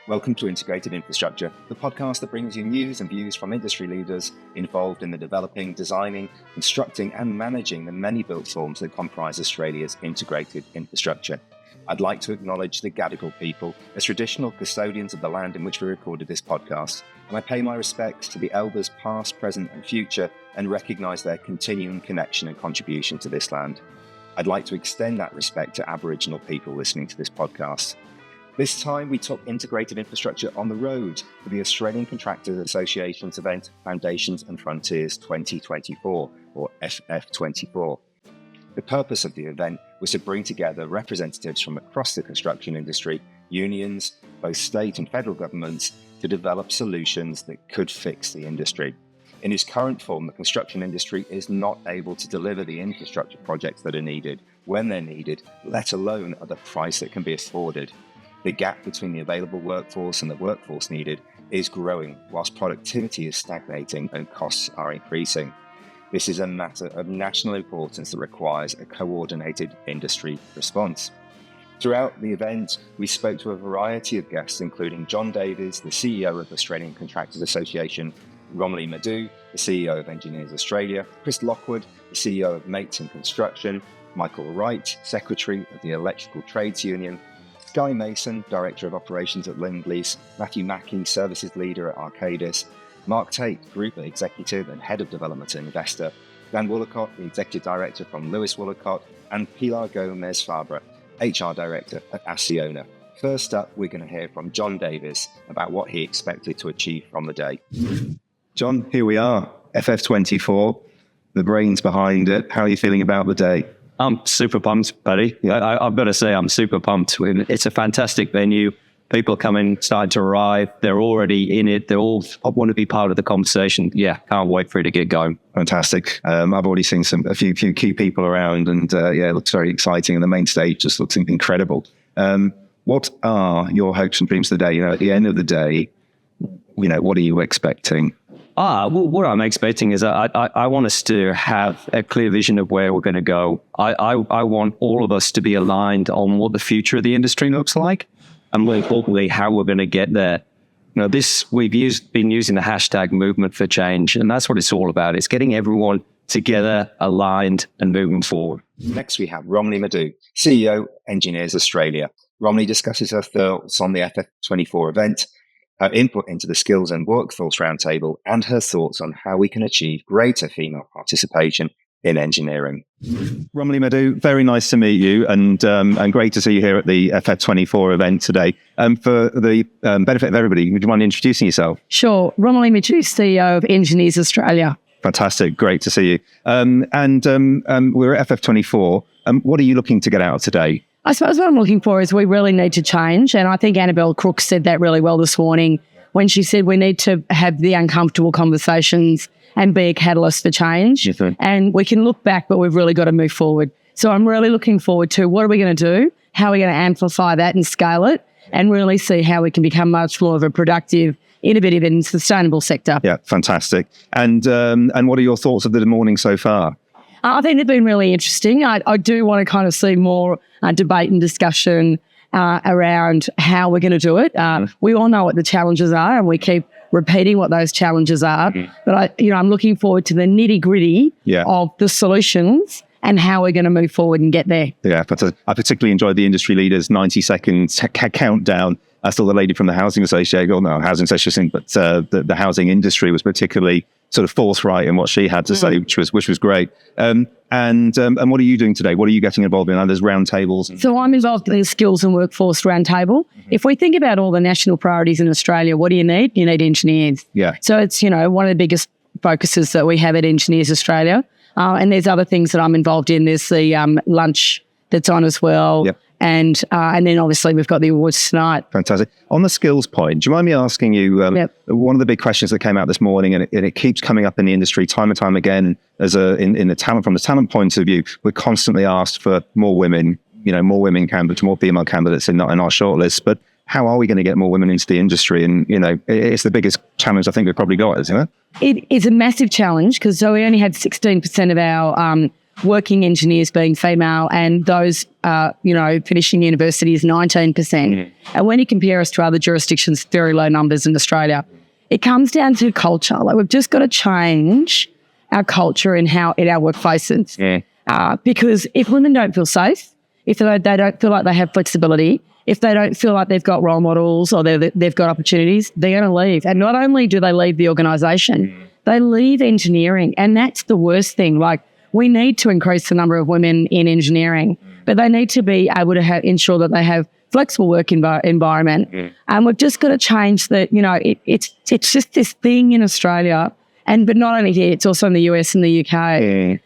Welcome to Integrated Infrastructure, the podcast that brings you news and views from industry leaders involved in the developing, designing, constructing and managing the many built forms that comprise Australia's integrated infrastructure. I'd like to acknowledge the Gadigal people as traditional custodians of the land in which we recorded this podcast, and I pay my respects to the elders past, present and future and recognise their continuing connection and contribution to this land. I'd like to extend that respect to Aboriginal people listening to this podcast. This time we took integrated infrastructure on the road for the Australian Constructors Association's event Foundations and Frontiers 2024, or FF24. The purpose of the event was to bring together representatives from across the construction industry, unions, both state and federal governments, to develop solutions that could fix the industry. In its current form, the construction industry is not able to deliver the infrastructure projects that are needed, when they're needed, let alone at the price that can be afforded. The gap between the available workforce and the workforce needed is growing, whilst productivity is stagnating and costs are increasing. This is a matter of national importance that requires a coordinated industry response. Throughout the event, we spoke to a variety of guests, including John Davies, the CEO of the Australian Constructors Association, Romilly Madew, the CEO of Engineers Australia, Chris Lockwood, the CEO of Mates in Construction, Michael Wright, Secretary of the Electrical Trades Union, Guy Mason, Director of Operations at Lend-Lease, Matthew Mackey, Services Leader at Arcadis, Mark Tate, Group Executive and Head of Development and Investor, Dan Woolacott, the Executive Director from Lewis Woolacott, and Pilar Gomez-Fabra, HR Director at Acciona. First up, we're going to hear from John Davies about what he expected to achieve from the day. John, here we are, FF24, the brains behind it. How are you feeling about the day? I'm super pumped, buddy. I've got to say, I'm super pumped. It's a fantastic venue. People coming, starting to arrive. They're already in it. They all want to be part of the conversation. Yeah, can't wait for it to get going. Fantastic. I've already seen a few key people around, and it looks very exciting. And the main stage just looks incredible. What are your hopes and dreams today? At the end of the day, what are you expecting? What I'm expecting is I want us to have a clear vision of where we're going to go. I want all of us to be aligned on what the future of the industry looks like, and more importantly, how we're going to get there. We've been using the hashtag movement for change, and that's what it's all about. It's getting everyone together, aligned, and moving forward. Next, we have Romilly Madew, CEO, Engineers Australia. Romilly discusses her thoughts on the FF24 event, her input into the Skills and Workforce Roundtable, and her thoughts on how we can achieve greater female participation in engineering. Romilly Madew, very nice to meet you, and great to see you here at the FF24 event today. For the benefit of everybody, would you mind introducing yourself? Sure. Romilly Madew, CEO of Engineers Australia. Fantastic. Great to see you. We're at FF24. What are you looking to get out of today? I suppose what I'm looking for is we really need to change. And I think Annabelle Crooks said that really well this morning when she said we need to have the uncomfortable conversations and be a catalyst for change. Yes, sir. And we can look back, but we've really got to move forward. So I'm really looking forward to what are we going to do, how are we going to amplify that and scale it, and really see how we can become much more of a productive, innovative and sustainable sector. Yeah, fantastic. And what are your thoughts of the morning so far? I think they've been really interesting. I do want to kind of see more debate and discussion around how we're going to do it. We all know what the challenges are, and we keep repeating what those challenges are. But I'm looking forward to the nitty gritty of the solutions and how we're going to move forward and get there. Yeah, but I particularly enjoyed the industry leaders' 90-second countdown. I saw the lady from the Housing Association, Housing Association, but the housing industry was particularly sort of forthright in what she had to say, which was great. And what are you doing today? What are you getting involved in? There's roundtables. So I'm involved in the Skills and Workforce Roundtable. If we think about all the national priorities in Australia, what do you need? You need engineers. Yeah. So it's, one of the biggest focuses that we have at Engineers Australia. And there's other things that I'm involved in. There's the lunch that's on as well. Yep. And then obviously we've got the awards tonight. Fantastic. On the skills point, do you mind me asking you, one of the big questions that came out this morning, and it keeps coming up in the industry time and time again, in the talent, from the talent point of view, we're constantly asked for more women, more women candidates, more female candidates in our shortlist. But how are we going to get more women into the industry? And, it's the biggest challenge I think we've probably got, isn't it? It is a massive challenge because we only had 16% of our working engineers being female, and those, finishing university is 19%. And when you compare us to other jurisdictions, very low numbers in Australia. It comes down to culture. Like, we've just got to change our culture in our workplaces. Because if women don't feel safe, if they don't feel like they have flexibility, if they don't feel like they've got role models or they've got opportunities, they're going to leave. And not only do they leave the organisation, they leave engineering. And that's the worst thing. Like, we need to increase the number of women in engineering, but they need to be able to ensure that they have flexible work environment. And we've just got to change that. It's just this thing in Australia, but not only here, it's also in the US and the UK.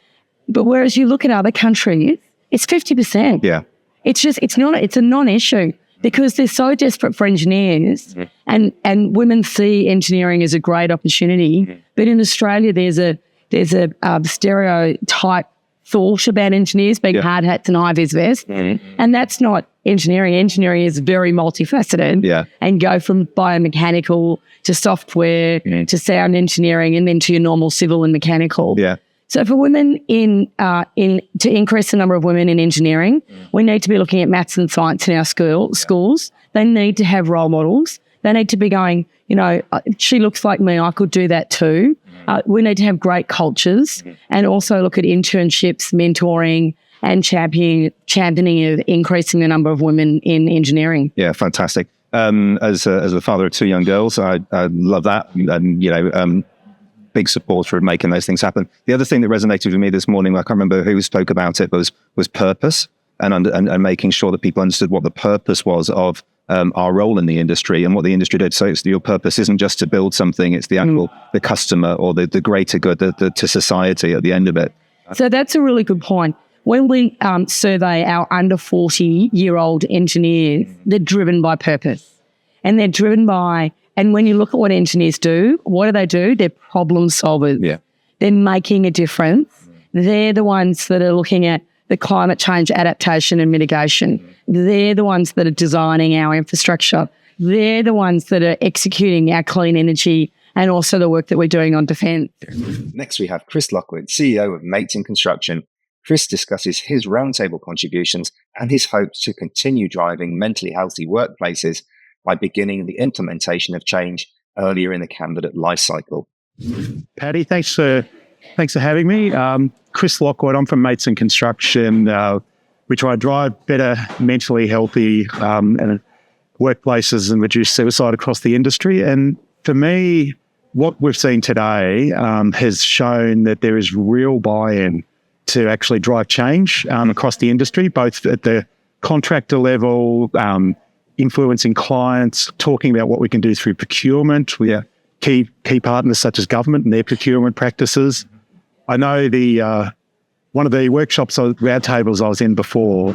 But whereas you look at other countries, it's 50%. Yeah. It's a non-issue because they're so desperate for engineers, and women see engineering as a great opportunity. But in Australia, there's a stereotype thought about engineers being hard hats and high-vis vests, and that's not engineering. Engineering is very multifaceted and go from biomechanical to software to sound engineering and then to your normal civil and mechanical. Yeah. So for women to increase the number of women in engineering, we need to be looking at maths and science in our schools. They need to have role models. They need to be going, she looks like me, I could do that too. We need to have great cultures and also look at internships, mentoring and championing of increasing the number of women in engineering. Yeah, fantastic. As a father of two young girls, I love that. And, big supporter of making those things happen. The other thing that resonated with me this morning, I can't remember who spoke about it, was purpose and making sure that people understood what the purpose was of our role in the industry and what the industry did. So your purpose isn't just to build something, it's the actual, the customer or the greater good to society at the end of it. So that's a really good point. When we survey our under 40-year-old engineers, they're driven by purpose and they're driven by. And when you look at what engineers do, what do? They're problem solvers. Yeah. They're making a difference. They're the ones that are looking at the climate change adaptation and mitigation. They're the ones that are designing our infrastructure. They're the ones that are executing our clean energy and also the work that we're doing on defence. Next, we have Chris Lockwood, CEO of Mates in Construction. Chris discusses his roundtable contributions and his hopes to continue driving mentally healthy workplaces by beginning the implementation of change earlier in the candidate life cycle. Paddy, thanks for having me. Chris Lockwood, I'm from Mates in Construction. We try to drive better mentally healthy workplaces and reduce suicide across the industry. And for me, what we've seen today has shown that there is real buy-in to actually drive change across the industry, both at the contractor level, influencing clients, talking about what we can do through procurement with key partners such as government and their procurement practices. I know one of the workshops roundtables I was in before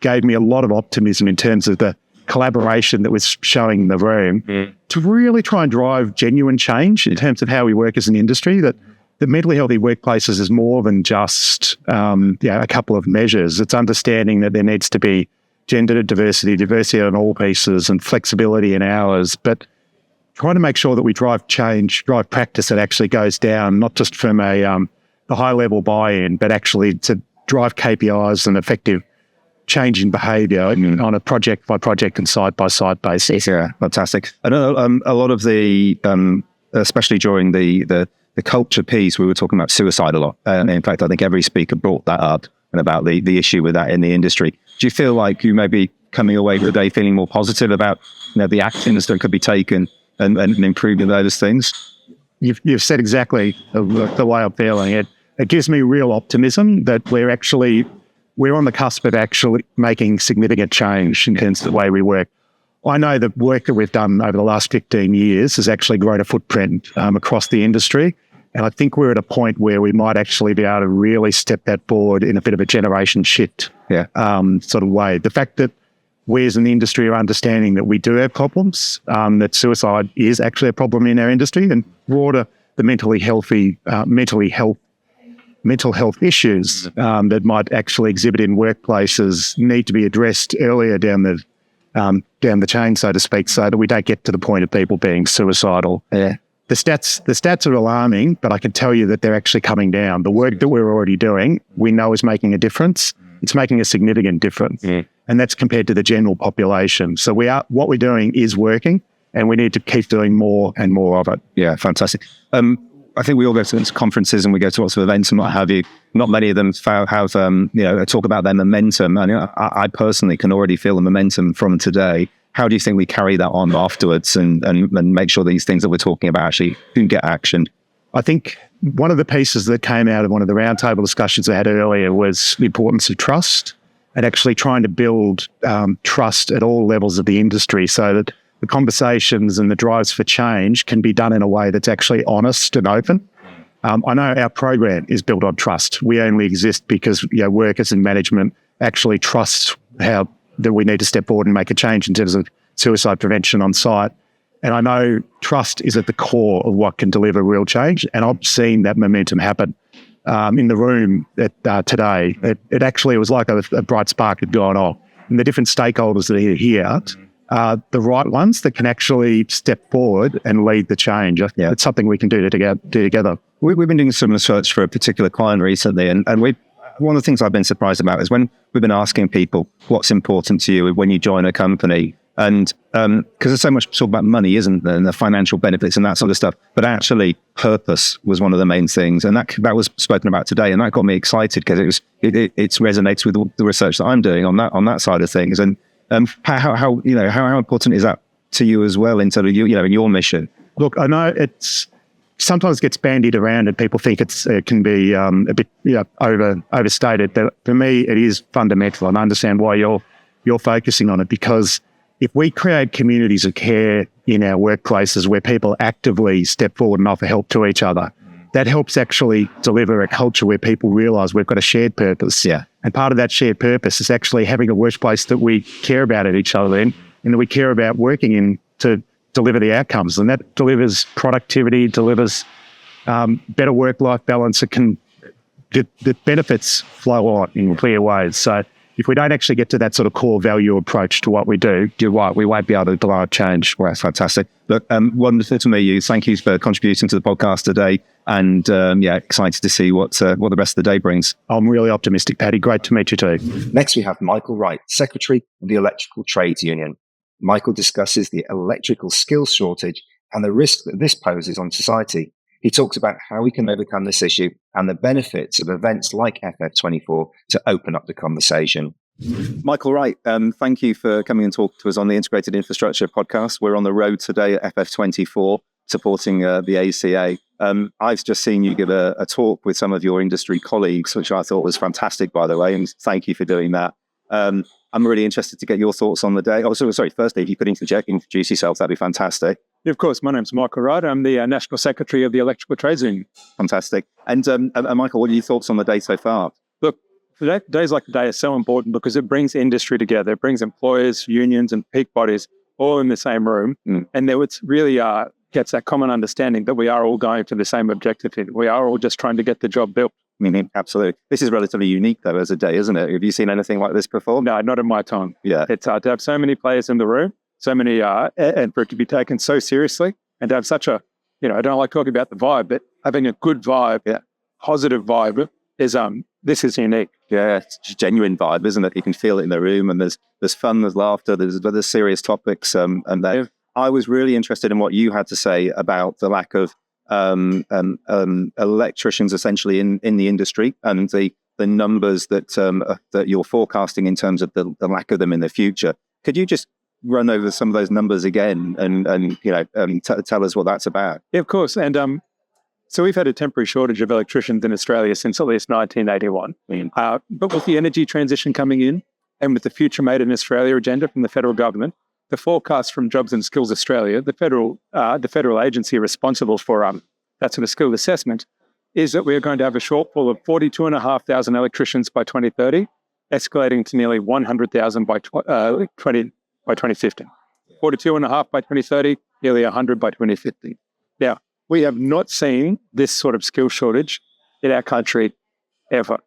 gave me a lot of optimism in terms of the collaboration that was showing in the room to really try and drive genuine change in terms of how we work as an industry, that the mentally healthy workplaces is more than just a couple of measures. It's understanding that there needs to be gender diversity on all pieces and flexibility in hours, but trying to make sure that we drive change, drive practice that actually goes down, not just from the high-level buy-in, but actually to drive KPIs and effective change in behaviour on a project-by-project and side-by-side basis. Yeah, fantastic. I know a lot of the, especially during the culture piece, we were talking about suicide a lot. In fact, I think every speaker brought that up and about the issue with that in the industry. Do you feel like you may be coming away today feeling more positive about the actions that could be taken and improving those things? You've said exactly the way I'm feeling. It gives me real optimism that we're on the cusp of actually making significant change in terms of the way we work. I know the work that we've done over the last 15 years has actually grown a footprint across the industry. And I think we're at a point where we might actually be able to really step that forward in a bit of a generation shift sort of way. The fact that we as an industry are understanding that we do have problems, that suicide is actually a problem in our industry, and broader the mental health issues that might actually exhibit in workplaces need to be addressed earlier down the chain, so to speak, so that we don't get to the point of people being suicidal. Yeah. the stats are alarming, but I can tell you that they're actually coming down. The work that we're already doing, we know is making a difference. It's making a significant difference. And that's compared to the general population. So what we're doing is working, and we need to keep doing more and more of it. Yeah, fantastic. I think we all go to conferences and we go to lots of events and what have you. Not many of them have talk about their momentum. And I personally can already feel the momentum from today. How do you think we carry that on afterwards and make sure these things that we're talking about actually do get actioned? I think one of the pieces that came out of one of the roundtable discussions I had earlier was the importance of trust and actually trying to build trust at all levels of the industry so that the conversations and the drives for change can be done in a way that's actually honest and open. I know our program is built on trust. We only exist because workers and management actually trust how that we need to step forward and make a change in terms of suicide prevention on site. And I know trust is at the core of what can deliver real change. And I've seen that momentum happen in the room today. It actually was like a bright spark had gone off. And the different stakeholders that are here are the right ones that can actually step forward and lead the change. Yeah. It's something we can do together. We've been doing some research for a particular client recently, and one of the things I've been surprised about is when we've been asking people what's important to you when you join a company. And because there's so much talk about money, isn't there, and the financial benefits and that sort of stuff. But actually, purpose was one of the main things, and that was spoken about today, and that got me excited because it resonates with the research that I'm doing on that side of things. And how important is that to you as well in terms of in your mission? Look, I know it's sometimes gets bandied around, and people think it can be a bit overstated. But for me, it is fundamental, and I understand why you're focusing on it, because if we create communities of care in our workplaces where people actively step forward and offer help to each other, that helps actually deliver a culture where people realise we've got a shared purpose. Yeah. And part of that shared purpose is actually having a workplace that we care about each other in, and that we care about working in to deliver the outcomes. And that delivers productivity, delivers better work-life balance. The benefits flow on in clear ways. So if we don't actually get to that sort of core value approach to what we do, you're right, we won't be able to drive change. Well, that's fantastic. Look, wonderful to meet you. Thank you for contributing to the podcast today. And excited to see what the rest of the day brings. I'm really optimistic, Paddy. Great to meet you too. Next, we have Michael Wright, Secretary of the Electrical Trades Union. Michael discusses the electrical skills shortage and the risk that this poses on society. He talks about how we can overcome this issue and the benefits of events like FF24 to open up the conversation. Michael Wright, thank you for coming and talking to us on the Integrated Infrastructure podcast. We're on the road today at FF24 supporting the ACA. I've just seen you give a talk with some of your industry colleagues, which I thought was fantastic, by the way, and thank you for doing that. I'm really interested to get your thoughts on the day. Oh, sorry, firstly, if you could introduce yourself, that'd be fantastic. Of course, my name's Michael Wright. I'm the National Secretary of the Electrical Trades Union. Fantastic. And Michael, what are your thoughts on the day so far? Look, days like today are so important because it brings industry together. It brings employers, unions and peak bodies all in the same room. And there it's really gets that common understanding that we are all going to the same objective. We are all just trying to get the job built. Absolutely. This is relatively unique, though, as a day, isn't it? Have you seen anything like this before? No, not in my time. Yeah. It's to have so many players in the room, so many, and for it to be taken so seriously, and to have such a, I don't like talking about the vibe, but having a good vibe, positive vibe is, this is unique. Yeah, it's a genuine vibe, isn't it? You can feel it in the room, and there's fun, there's laughter, there's serious topics, and I was really interested in what you had to say about the lack of electricians essentially in the industry, and the numbers that you're forecasting in terms of the lack of them in the future. Could you just run over some of those numbers again and tell us what that's about? Yeah, of course. And so we've had a temporary shortage of electricians in Australia since at least 1981. But with the energy transition coming in and with the Future Made in Australia agenda from the federal government, the forecast from Jobs and Skills Australia, the federal agency responsible for that sort of skill assessment, is that we are going to have a shortfall of 42,500 electricians by 2030, escalating to nearly 100,000 by 2050. 42.5 by 2030, nearly 100 by 2050. Now, we have not seen this sort of skill shortage in our country ever.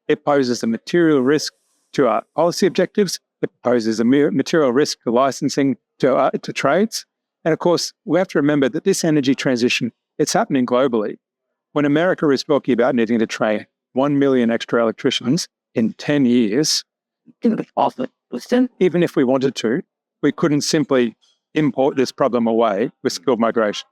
It poses a material risk to our policy objectives. It poses a material risk to licensing to trades. And of course, we have to remember that this energy transition, it's happening globally. When America is talking about needing to train 1 million extra electricians in 10 years, even if we wanted to, we couldn't simply import this problem away with skilled migration.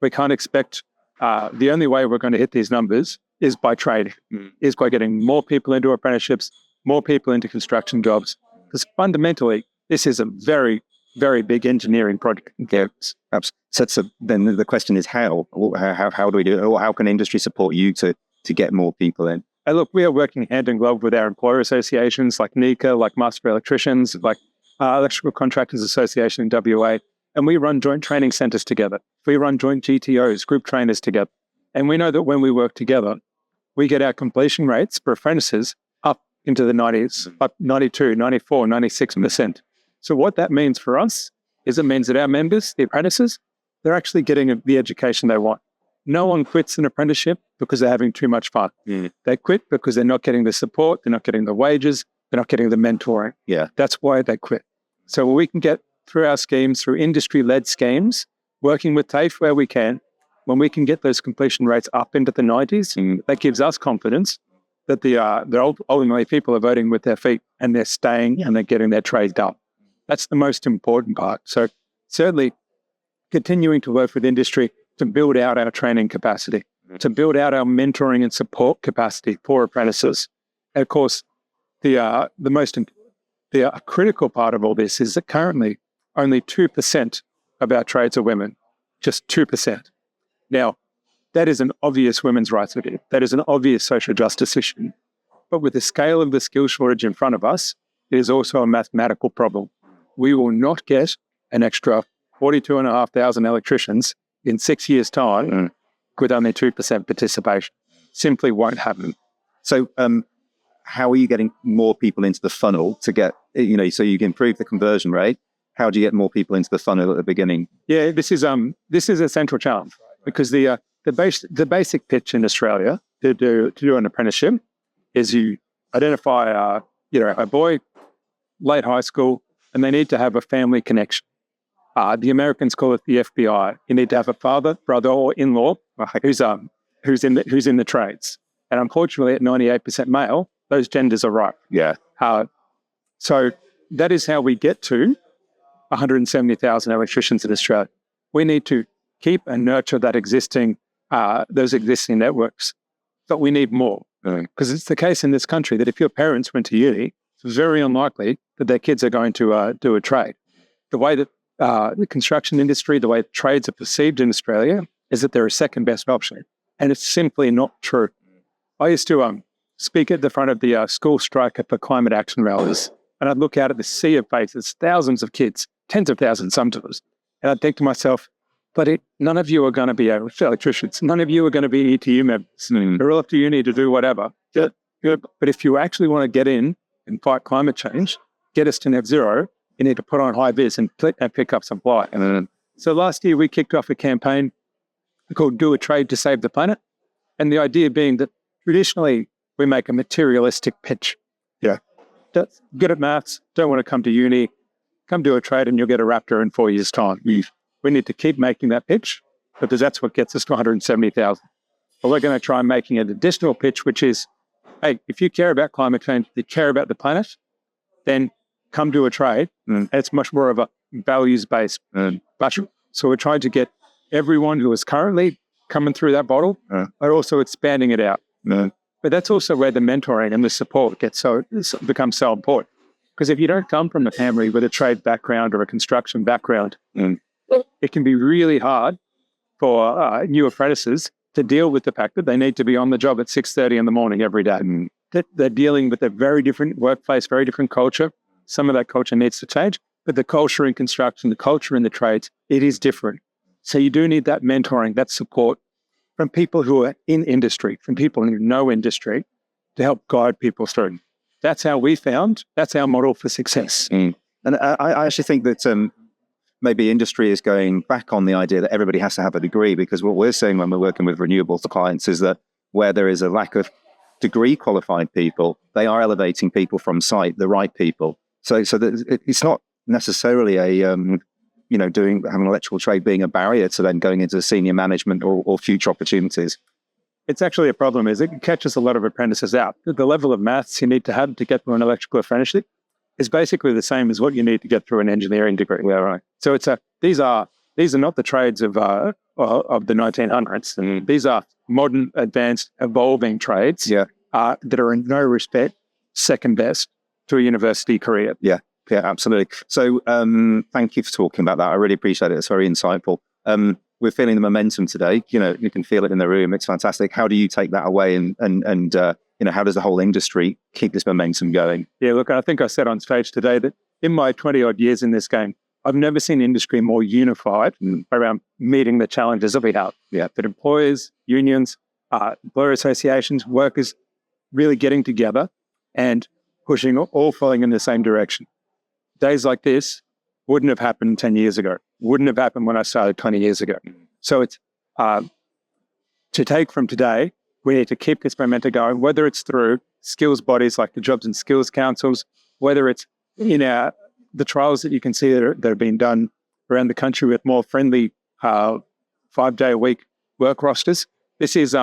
We can't expect, the only way we're going to hit these numbers is by training, is by getting more people into apprenticeships, more people into construction jobs. Because fundamentally, this is a very, very big engineering project. Yeah, absolutely. So then the question is how do we do it? Or how can industry support you to get more people in? Look, we are working hand in glove with our employer associations like NECA, like Master Electricians, like Electrical Contractors Association in WA, and we run joint training centres together. We run joint GTOs, group trainers together. And we know that when we work together, we get our completion rates for apprentices up into the 90s, up 92, 94, 96%. So what that means for us is it means that our members, the apprentices, they're actually getting the education they want. No one quits an apprenticeship because they're having too much fun. They quit because they're not getting the support, they're not getting the wages, they're not getting the mentoring. Yeah. That's why they quit. So we can get through our schemes, through industry-led schemes, working with TAFE where we can, when we can get those completion rates up into the 90s, that gives us confidence that ultimately people are voting with their feet and they're staying and they're getting their trades done. That's the most important part. So certainly continuing to work with industry to build out our training capacity, to build out our mentoring and support capacity for apprentices. And of course, the critical part of all this is that currently only 2% of our trades are women, just 2%. Now, that is an obvious women's rights issue. That is an obvious social justice issue. But with the scale of the skill shortage in front of us, it is also a mathematical problem. We will not get an extra 42,500 electricians in 6 years' time with only 2% participation. Simply won't happen. So how are you getting more people into the funnel to get, so you can improve the conversion rate? How do you get more people into the funnel at the beginning? Yeah, this is a central challenge because the basic pitch in Australia to do an apprenticeship is you identify a boy, late high school, and they need to have a family connection. The Americans call it the FBI. You need to have a father, brother, or in-law who's in the trades. And unfortunately, at 98% male, those genders are right. Yeah. So that is how we get to 170,000 electricians in Australia. We need to keep and nurture those existing networks, but we need more. Because it's the case in this country that if your parents went to uni, it's very unlikely that their kids are going to do a trade. The way that the construction industry, the way trades are perceived in Australia is that they're a second best option. And it's simply not true. I used to speak at the front of the school striker for climate action rallies, and I'd look out at the sea of faces, thousands of kids, tens of thousands sometimes, and I'd think to myself, but none of you are going to be electricians. None of you are going to be ETU members. They're all up to uni to do whatever. But if you actually want to get in and fight climate change, get us to net zero, you need to put on high vis and pick up some fly. So last year we kicked off a campaign called Do a Trade to Save the Planet. And the idea being that traditionally we make a materialistic pitch. Yeah. Good at maths, don't want to come to uni, come do a trade and you'll get a Raptor in 4 years' time. We need to keep making that pitch because that's what gets us to 170,000. But we're going to try making an additional pitch, which is, hey, if you care about climate change, if you care about the planet, then come do a trade. And it's much more of a values-based budget. So we're trying to get everyone who is currently coming through that bottle, but also expanding it out. But that's also where the mentoring and the support becomes so important. Because if you don't come from a family with a trade background or a construction background, it can be really hard for new apprentices to deal with the fact that they need to be on the job at 6:30 in the morning every day. They're dealing with a very different workplace, very different culture. Some of that culture needs to change, but the culture in construction, the culture in the trades, it is different. So you do need that mentoring, that support from people who are in industry, from people who know industry to help guide people through. That's how we found, that's our model for success. And I actually think that maybe industry is going back on the idea that everybody has to have a degree, because what we're seeing when we're working with renewables clients is that where there is a lack of degree qualified people, they are elevating people from site, the right people. So that it's not necessarily having an electrical trade being a barrier to then going into senior management or future opportunities? It's actually a problem, is it catches a lot of apprentices out. The level of maths you need to have to get through an electrical apprenticeship is basically the same as what you need to get through an engineering degree. Yeah, right. So these are not the trades of the 1900s. And these are modern, advanced, evolving trades that are in no respect second best to a university career. Yeah, absolutely. So thank you for talking about that. I really appreciate it. It's very insightful. We're feeling the momentum today. You can feel it in the room. It's fantastic. How do you take that away and how does the whole industry keep this momentum going? Yeah, look, I think I said on stage today that in my 20-odd years in this game, I've never seen industry more unified around meeting the challenges that we have. Yeah. That employers, unions, employer associations, workers really getting together and pushing, all falling in the same direction. Days like this wouldn't have happened 10 years ago, wouldn't have happened when I started 20 years ago. So it's to take from today, we need to keep this momentum going, whether it's through skills bodies like the Jobs and Skills Councils, whether it's in the trials that you can see that are being done around the country with more friendly 5-day-a-week work rosters. This is,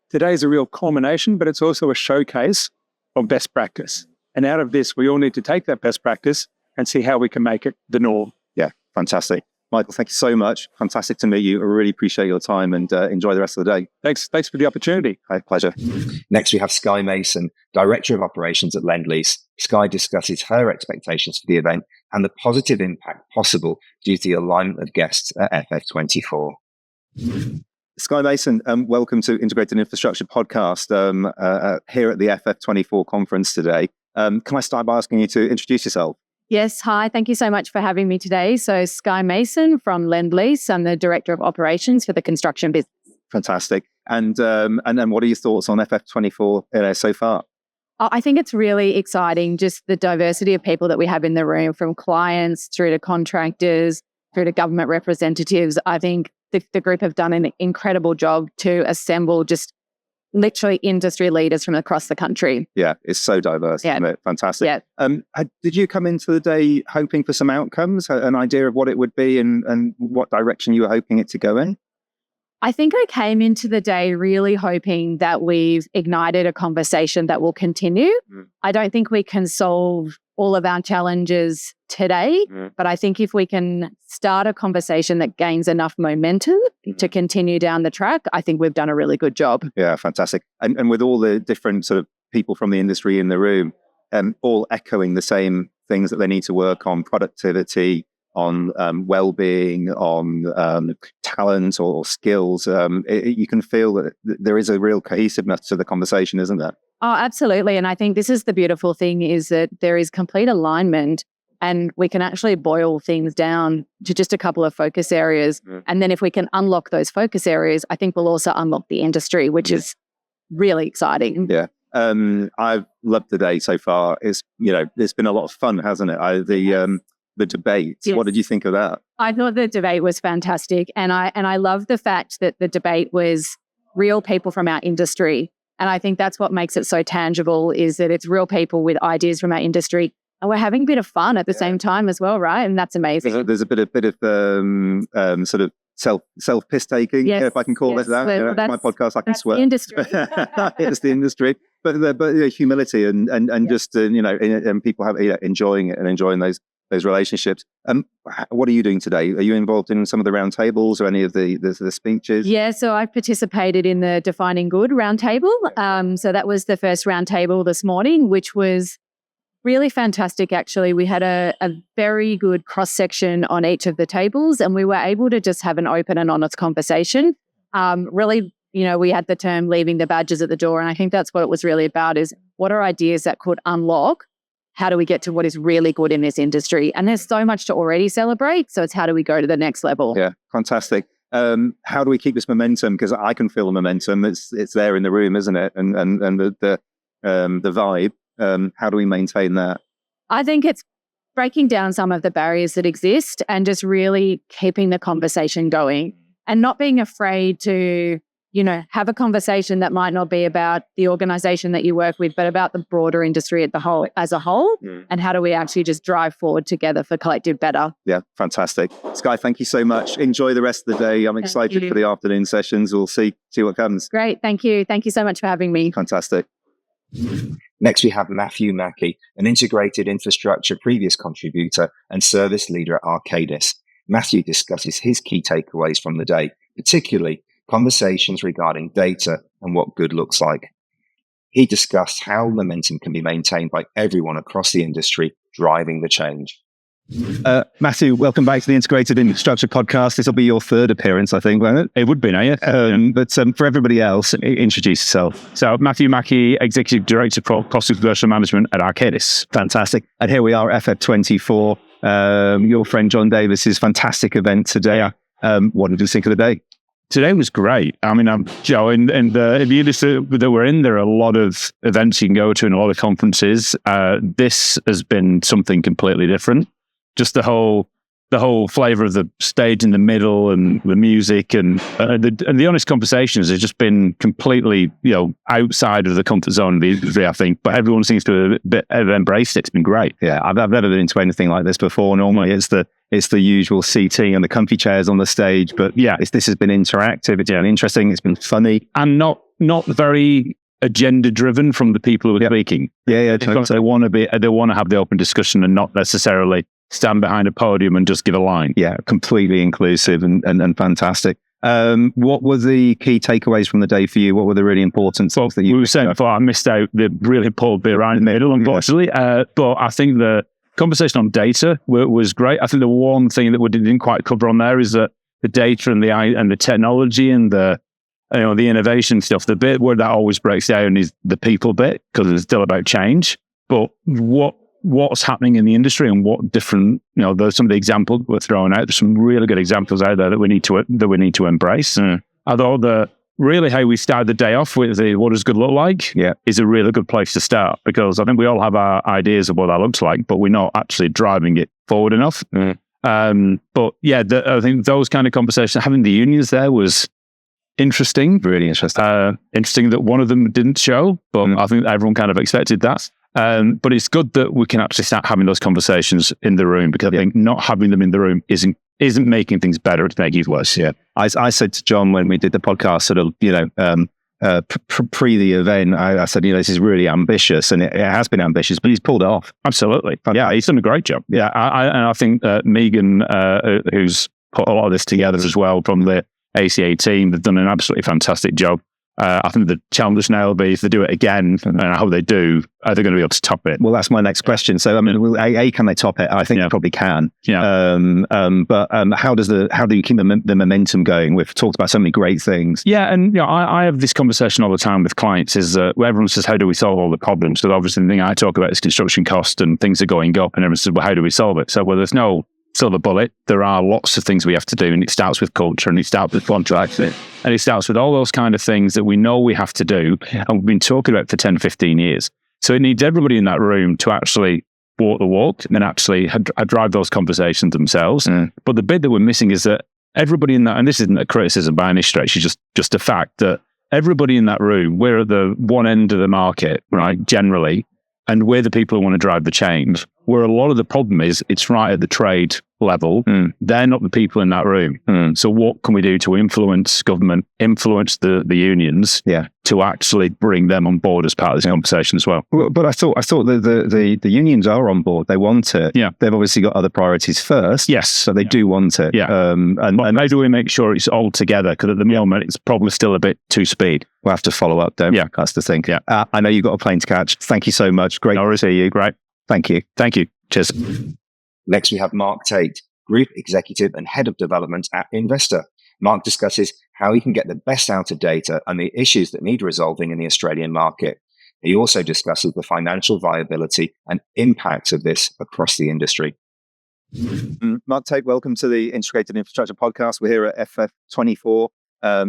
today's a real culmination, but it's also a showcase of best practice. And out of this, we all need to take that best practice and see how we can make it the norm. Yeah, fantastic. Michael, thank you so much. Fantastic to meet you. I really appreciate your time and enjoy the rest of the day. Thanks for the opportunity. My pleasure. Next, we have Sky Mason, Director of Operations at Lend-Lease. Sky discusses her expectations for the event and the positive impact possible due to the alignment of guests at FF24. Sky Mason, welcome to Integrated Infrastructure Podcast here at the FF24 conference today. Can I start by asking you to introduce yourself? Yes, hi. Thank you so much for having me today. So Sky Mason from Lend-Lease. I'm the Director of Operations for the construction business. Fantastic. And then what are your thoughts on FF24 so far? I think it's really exciting, just the diversity of people that we have in the room, from clients through to contractors, through to government representatives. I think the group have done an incredible job to assemble just literally industry leaders from across the country. Yeah, it's so diverse, isn't it? Fantastic. Yeah. Did you come into the day hoping for some outcomes, an idea of what it would be and what direction you were hoping it to go in? I think I came into the day really hoping that we've ignited a conversation that will continue. I don't think we can solve all of our challenges today, but I think if we can start a conversation that gains enough momentum to continue down the track, I think we've done a really good job. Yeah, fantastic. And with all the different sort of people from the industry in the room, all echoing the same things that they need to work on: productivity, on well-being, on talent or skills. You can feel that there is a real cohesiveness to the conversation, isn't there? Oh, absolutely. And I think this is the beautiful thing, is that there is complete alignment and we can actually boil things down to just a couple of focus areas. And then if we can unlock those focus areas, I think we'll also unlock the industry, which is really exciting. Yeah. I've loved the day so far. It's been a lot of fun, hasn't it? The debate. Yes. What did you think of that? I thought the debate was fantastic. And I love the fact that the debate was real people from our industry. And I think that's what makes it so tangible, is that it's real people with ideas from our industry. And we're having a bit of fun at the same time as well, right? And that's amazing. There's a bit of sort of self piss taking, if I can call it that. Well, my podcast, I can swear. The industry. It's the industry, but humility and just and people have enjoying it and enjoying those relationships. What are you doing today? Are you involved in some of the roundtables or any of the speeches? Yeah, so I participated in the Defining Good roundtable. So that was the first roundtable this morning, which was really fantastic, actually. We had a very good cross-section on each of the tables, and we were able to just have an open and honest conversation. Really, we had the term leaving the badges at the door, and I think that's what it was really about, is what are ideas that could unlock? How do we get to what is really good in this industry? And there's so much to already celebrate, so it's how do we go to the next level? Yeah, fantastic. How do we keep this momentum? Because I can feel the momentum. It's there in the room, isn't it? And the vibe. How do we maintain that? I think it's breaking down some of the barriers that exist and just really keeping the conversation going and not being afraid to, have a conversation that might not be about the organization that you work with, but about the broader industry as a whole. And how do we actually just drive forward together for collective better? Yeah, fantastic. Skye, thank you so much. Enjoy the rest of the day. I'm excited for the afternoon sessions. We'll see what comes. Great. Thank you. Thank you so much for having me. Fantastic. Next, we have Madew, an integrated infrastructure previous contributor and service leader at Arcadis. Madew discusses his key takeaways from the day, particularly conversations regarding data and what good looks like. He discussed how momentum can be maintained by everyone across the industry driving the change. Madew, welcome back to the Integrated Infrastructure Podcast. This will be your third appearance, I think, won't it? It would be, no? But for everybody else, introduce yourself. So, Madew Mackey, Executive Director for Cost and Commercial Management at Arcadis. Fantastic. And here we are, FF24. Your friend John Davies' fantastic event today. What did you think of the day? Today was great. I mean, Joe, and if you listen that we're in, there are a lot of events you can go to and a lot of conferences. This has been something completely different. Just the whole flavour of the stage in the middle and the music and the honest conversations have just been completely, outside of the comfort zone of the industry, I think. But everyone seems to have embraced it. It's been great. Yeah, I've never been into anything like this before. Normally, it's the usual seating and the comfy chairs on the stage. But yeah, this has been interactive. It's been interesting. It's been funny and not very agenda driven from the people who are speaking. Yeah. They want to have the open discussion and not necessarily stand behind a podium and just give a line. Yeah, completely inclusive and fantastic. What were the key takeaways from the day for you? What were the really important things that you... We were saying before, I missed out the really important bit right in the middle, unfortunately. But I think the conversation on data was great. I think the one thing that we didn't quite cover on there is that the data and the technology and the innovation stuff. The bit where that always breaks down is the people bit, because it's still about change. But what's happening in the industry and what different, there's some of the examples we're throwing out. There's some really good examples out there that we need to embrace. Although really how we started the day off with what does good look like is a really good place to start, because I think we all have our ideas of what that looks like, but we're not actually driving it forward enough. But yeah, I think those kind of conversations, having the unions there was interesting. Really interesting. Interesting that one of them didn't show, but I think everyone kind of expected that. But it's good that we can actually start having those conversations in the room, because I think not having them in the room isn't making things better, it's making it worse. Yeah. I said to John when we did the podcast, sort of, pre the event, I said, this is really ambitious, and it has been ambitious, but he's pulled it off. Absolutely. Yeah, he's done a great job. Yeah, I think Megan, who's put a lot of this together as well from the ACA team, they've done an absolutely fantastic job. I think the challenge now will be, if they do it again, and how they do, are they going to be able to top it? Well, that's my next question. So, can they top it? I think they probably can. Yeah. But how do you keep the momentum going? We've talked about so many great things. Yeah, and I have this conversation all the time with clients. Is where everyone says, "How do we solve all the problems?" So obviously, the thing I talk about is construction cost, and things are going up, and everyone says, "Well, how do we solve it?" So, there's no silver bullet. There are lots of things we have to do, and it starts with culture, and it starts with contracts, and it starts with all those kind of things that we know we have to do, and we've been talking about for 10, 15 years. So it needs everybody in that room to actually walk the walk and actually drive those conversations themselves. But the bit that we're missing is that everybody in that, and this isn't a criticism by any stretch, it's just a fact that everybody in that room, we're at the one end of the market, right, generally, and we're the people who want to drive the change. Where a lot of the problem is, it's right at the trade level. They're not the people in that room. So what can we do to influence government, influence the unions, to actually bring them on board as part of this conversation as well? But I thought the unions are on board. They want it. Yeah. They've obviously got other priorities first. Yes. So they do want it. Yeah. And how do we make sure it's all together? Because at the moment, it's probably still a bit too speed. We'll have to follow up, don't we? Yeah. That's the thing. Yeah. I know you've got a plane to catch. Thank you so much. Great to see you. Great. Thank you. Thank you. Cheers. Next, we have Mark Tate, Group Executive and Head of Development at Investor. Mark discusses how he can get the best out of data and the issues that need resolving in the Australian market. He also discusses the financial viability and impact of this across the industry. Mark Tate, welcome to the Integrated Infrastructure Podcast. We're here at FF24,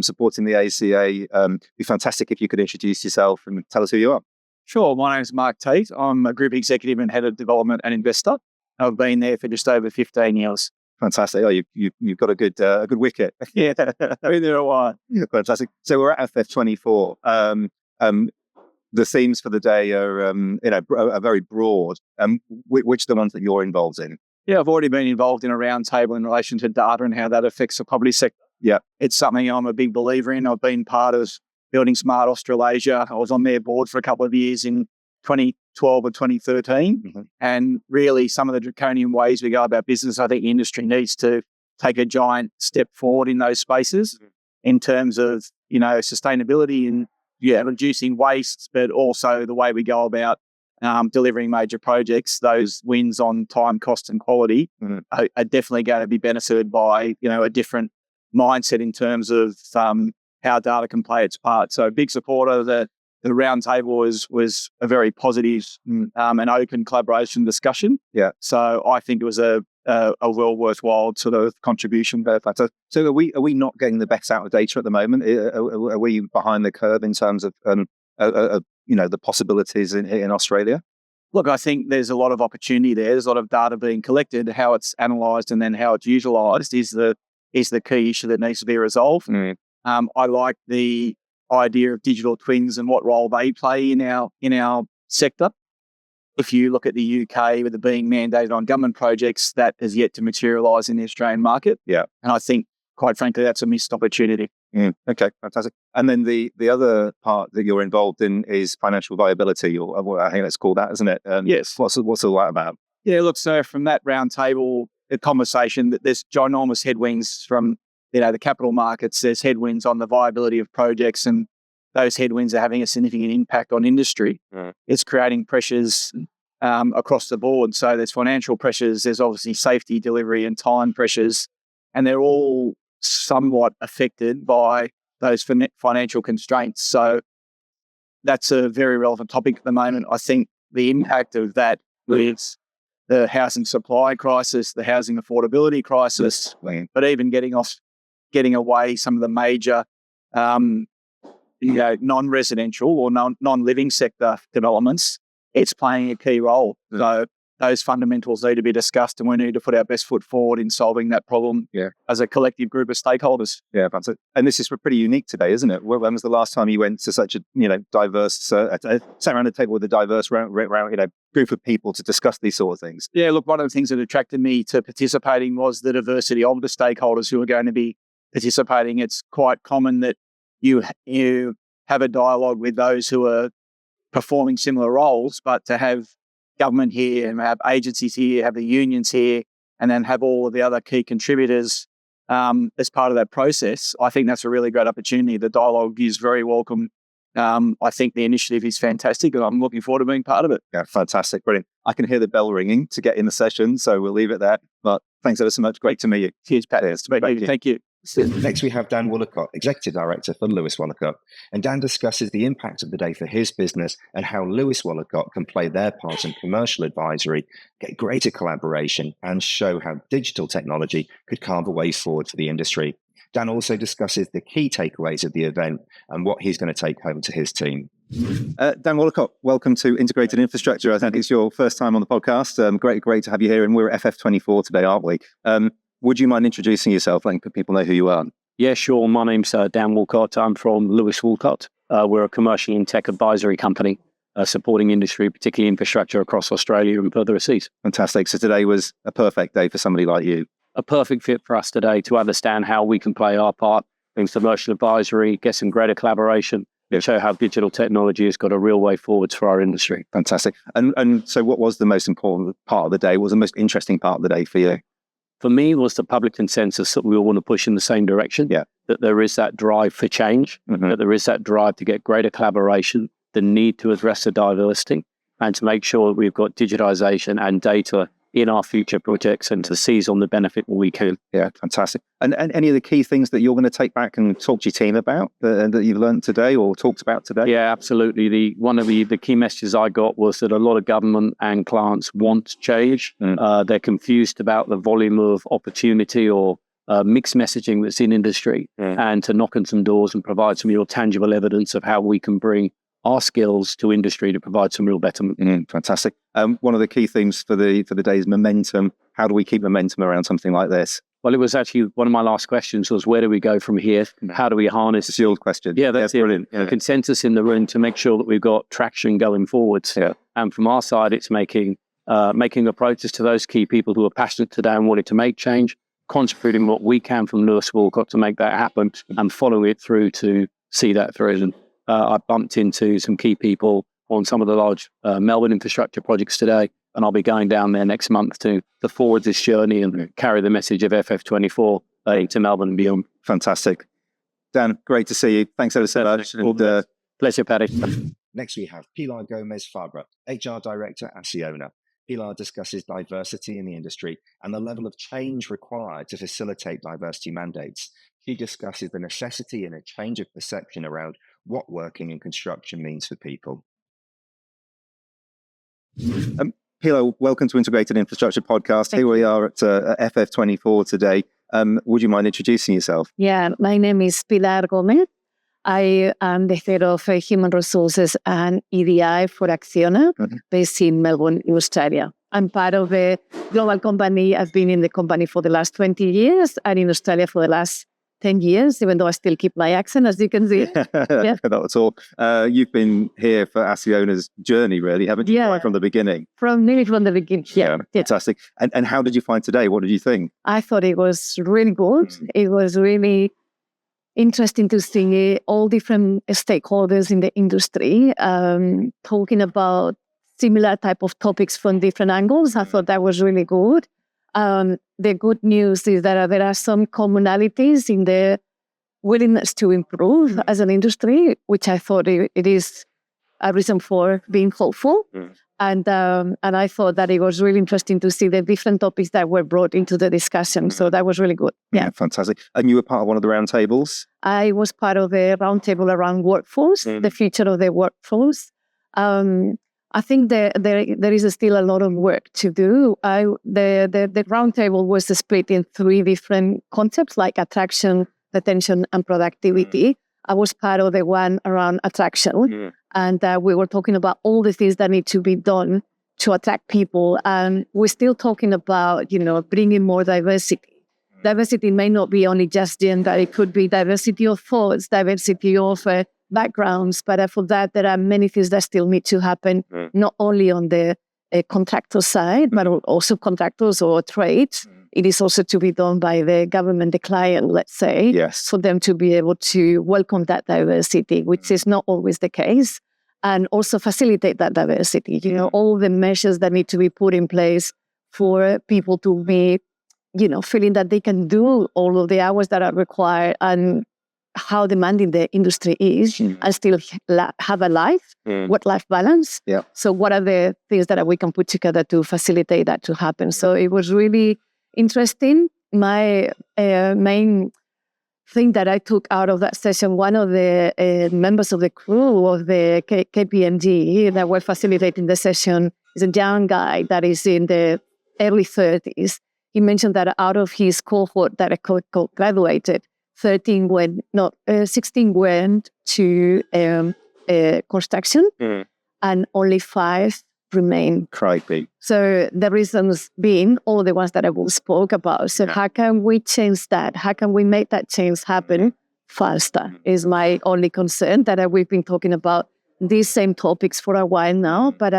supporting the ACA. It'd be fantastic if you could introduce yourself and tell us who you are. Sure. My name is Mark Tate. I'm a Group Executive and Head of Development and Investor. I've been there for just over 15 years. Fantastic. Oh, you've got a good wicket. Yeah, been there a while. Yeah, fantastic. So we're at FF24. The themes for the day are are very broad. Which are the ones that you're involved in? Yeah, I've already been involved in a roundtable in relation to data and how that affects the property sector. Yeah, it's something I'm a big believer in. I've been part of Building Smart Australasia. I was on their board for a couple of years in 2012 or 2013. Mm-hmm. And really some of the draconian ways we go about business, I think the industry needs to take a giant step forward in those spaces in terms of, sustainability and reducing waste, but also the way we go about delivering major projects. Those wins on time, cost and quality are definitely going to be benefited by, a different mindset in terms of how data can play its part. So big supporter. The roundtable was a very positive and open collaboration discussion. Yeah. So I think it was a well worthwhile sort of contribution. So are we not getting the best out of data at the moment? Are we behind the curve in terms of the possibilities in Australia? Look, I think there's a lot of opportunity there. There's a lot of data being collected. How it's analysed and then how it's utilised is the key issue that needs to be resolved. I like the idea of digital twins and what role they play in our sector. If you look at the UK with it being mandated on government projects, that has yet to materialise in the Australian market. Yeah. And I think, quite frankly, that's a missed opportunity. Okay, fantastic. And then the other part that you're involved in is financial viability, or I think let's call that, isn't it? Yes. What's all that about? Yeah, look, so from that roundtable conversation, that there's ginormous headwinds from the capital markets. There's headwinds on the viability of projects, and those headwinds are having a significant impact on industry. It's creating pressures across the board. So there's financial pressures, there's obviously safety, delivery and time pressures, and they're all somewhat affected by those financial constraints. So that's a very relevant topic at the moment. I think the impact of that with the housing supply crisis, the housing affordability crisis, but even getting away some of the major non-residential or non-living sector developments, it's playing a key role. So those fundamentals need to be discussed, and we need to put our best foot forward in solving that problem as a collective group of stakeholders. Yeah, that's it. And this is pretty unique today, isn't it? When was the last time you went to such a diverse, sat around a table with a diverse group of people to discuss these sort of things? Yeah, look, one of the things that attracted me to participating was the diversity of the stakeholders who are going to be participating. It's quite common that you have a dialogue with those who are performing similar roles, but to have government here and have agencies here, have the unions here, and then have all of the other key contributors as part of that process, I think that's a really great opportunity. The dialogue is very welcome. I think the initiative is fantastic, and I'm looking forward to being part of it. Yeah, fantastic. Brilliant. I can hear the bell ringing to get in the session, so we'll leave it there. But thanks ever so much. Great to meet you. Cheers, Pat. Thank you. Next, we have Dan Woolacott, Executive Director for Lewis Woolacott. And Dan discusses the impact of the day for his business and how Lewis Woolacott can play their part in commercial advisory, get greater collaboration, and show how digital technology could carve a way forward for the industry. Dan also discusses the key takeaways of the event and what he's going to take home to his team. Dan Woolacott, welcome to Integrated Infrastructure. I think it's your first time on the podcast. Great to have you here. And we're at FF24 today, aren't we? Would you mind introducing yourself, letting people know who you are? Yeah, sure. My name's Dan Woolacott. I'm from Lewis Woolacott. We're a commercial and tech advisory company supporting industry, particularly infrastructure across Australia and further overseas. Fantastic. So today was a perfect day for somebody like you. A perfect fit for us today to understand how we can play our part in commercial advisory, get some greater collaboration, and show how digital technology has got a real way forwards for our industry. Fantastic. And so what was the most important part of the day? What was the most interesting part of the day for you? For me, was the public consensus that we all want to push in the same direction, that there is that drive for change, that there is that drive to get greater collaboration, the need to address the diversity, and to make sure that we've got digitization and data in our future projects and to seize on the benefit where we can. Yeah, fantastic. And any of the key things that you're going to take back and talk to your team about that you've learned today or talked about today? Yeah, absolutely. One of the key messages I got was that a lot of government and clients want change. They're confused about the volume of opportunity or mixed messaging that's in industry, and to knock on some doors and provide some real tangible evidence of how we can bring our skills to industry to provide some real betterment. Fantastic. One of the key themes for the day is momentum. how do we keep momentum around something like this? Well, it was actually one of my last questions was, where do we go from here? How do we harness? It's the old question. Yeah, that's brilliant. The consensus in the room to make sure that we've got traction going forwards. Yeah. And from our side, it's making approaches to those key people who are passionate today and wanting to make change, contributing what we can from Lewis Walcott to make that happen, and following it through to see that through. And I bumped into some key people on some of the large Melbourne infrastructure projects today, and I'll be going down there next month to forward this journey and carry the message of FF24 to Melbourne and beyond. Fantastic. Dan, great to see you. Thanks ever so much. Pleasure, Paddy. Next, we have Pilar Gomez-Fabra, HR Director at Acciona. Pilar discusses diversity in the industry and the level of change required to facilitate diversity mandates. She discusses the necessity and a change of perception around what working in construction means for people. Pilar, welcome to Integrated Infrastructure Podcast. Here we are at FF24 today. Would you mind introducing yourself? Yeah, my name is Pilar Gomez. I am the head of Human Resources and EDI for Acciona, based in Melbourne, Australia. I'm part of a global company. I've been in the company for the last 20 years and in Australia for the last 10 years, even though I still keep my accent, as you can see. Yeah. That's all. You've been here for Acciona's journey, really, haven't you? Right from the beginning. Nearly from the beginning, yeah. Fantastic. And how did you find today? What did you think? I thought it was really good. It was really interesting to see all different stakeholders in the industry talking about similar type of topics from different angles. I thought that was really good. The good news is that there are some commonalities in the willingness to improve as an industry, which I thought it is a reason for being hopeful. And I thought that it was really interesting to see the different topics that were brought into the discussion. So that was really good. Yeah, fantastic. And you were part of one of the roundtables? I was part of the roundtable around workforce, the future of the workforce. I think there is still a lot of work to do. The roundtable was split in 3 different concepts, like attraction, retention, and productivity. I was part of the one around attraction, and we were talking about all the things that need to be done to attract people. And we're still talking about, bringing more diversity. Diversity may not be only just gender; it could be diversity of thoughts, diversity of backgrounds. But for that, there are many things that still need to happen, not only on the contractor side, but also contractors or trades. It is also to be done by the government, the client, let's say, for them to be able to welcome that diversity, which is not always the case, and also facilitate that diversity. All the measures that need to be put in place for people to be, feeling that they can do all of the hours that are required, and how demanding the industry is, and still have a life, work-life balance. So what are the things that we can put together to facilitate that to happen? So it was really interesting. My main thing that I took out of that session, one of the members of the crew of the KPMG that were facilitating the session is a young guy that is in the early 30s. He mentioned that out of his cohort that graduated, 16 went to construction, and only 5 remain. Crikey. So the reasons being all the ones that I spoke about. So how can we change that? How can we make that change happen faster is my only concern, that we've been talking about these same topics for a while now, but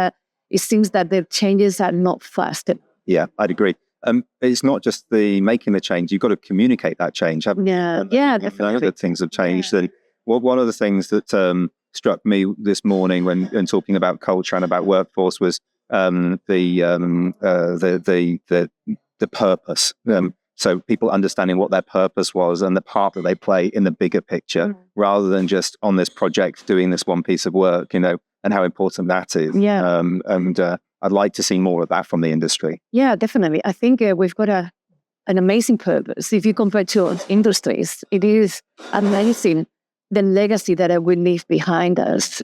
it seems that the changes are not fast. Yeah, I'd agree. It's not just the making the change, you've got to communicate that change, haven't you? Definitely. That things have changed. And one of the things that struck me this morning when talking about culture and about workforce was the purpose. So people understanding what their purpose was and the part that they play in the bigger picture, rather than just on this project doing this one piece of work, and how important that is. I'd like to see more of that from the industry. Yeah, definitely. I think we've got an amazing purpose. If you compare to industries, it is amazing the legacy that we leave behind us.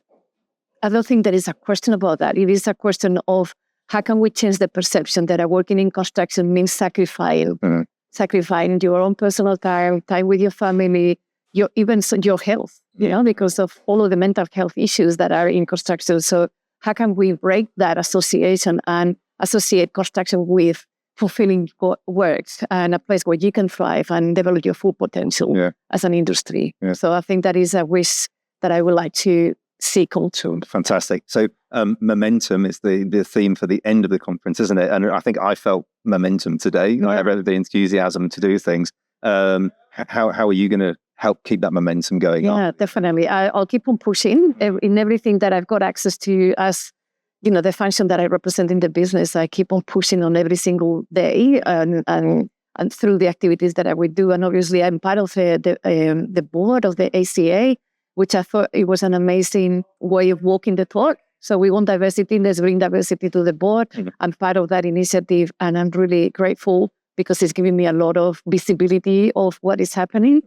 I don't think there is a question about that. It is a question of how can we change the perception that working in construction means sacrificing your own personal time with your family, even your health, because of all of the mental health issues that are in construction. So how can we break that association and associate construction with fulfilling work and a place where you can thrive and develop your full potential as an industry. Yeah. So I think that is a wish that I would like to see come true. Fantastic. So momentum is the theme for the end of the conference, isn't it? And I think I felt momentum today. I read the enthusiasm to do things. How are you going to help keep that momentum going on? Yeah, definitely. I'll keep on pushing in everything that I've got access to as, the function that I represent in the business. I keep on pushing on every single day and through the activities that I would do. And obviously I'm part of the board of the ACA, which I thought it was an amazing way of walking the talk. So we want diversity, let's bring diversity to the board. I'm part of that initiative, and I'm really grateful because it's giving me a lot of visibility of what is happening.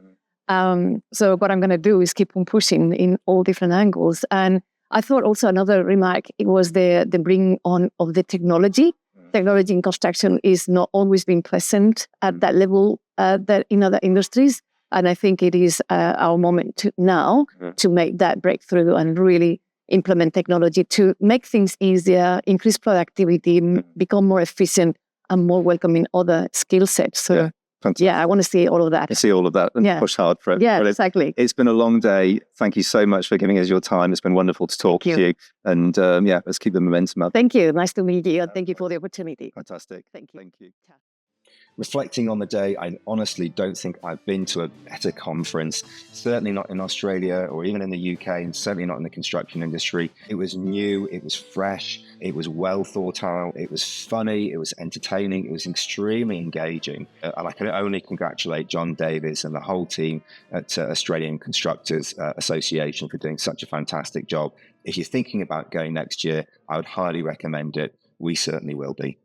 So what I'm going to do is keep on pushing in all different angles. And I thought also another remark, it was the bringing on of the technology. Technology in construction is not always been present at that level that in other industries. And I think it is our moment now to make that breakthrough and really implement technology to make things easier, increase productivity, become more efficient and more welcoming other skill sets. So I want to see all of that. See all of that and push hard for it. Yeah, exactly. It's been a long day. Thank you so much for giving us your time. It's been wonderful to talk to you. And let's keep the momentum up. Thank you. Nice to meet you. And thank you for the opportunity. Fantastic. Thank you. Thank you. Reflecting on the day, I honestly don't think I've been to a better conference, certainly not in Australia or even in the UK, and certainly not in the construction industry. It was new, it was fresh, it was well thought out, it was funny, it was entertaining, it was extremely engaging. And I can only congratulate John Davies and the whole team at Australian Constructors Association for doing such a fantastic job. If you're thinking about going next year, I would highly recommend it. We certainly will be.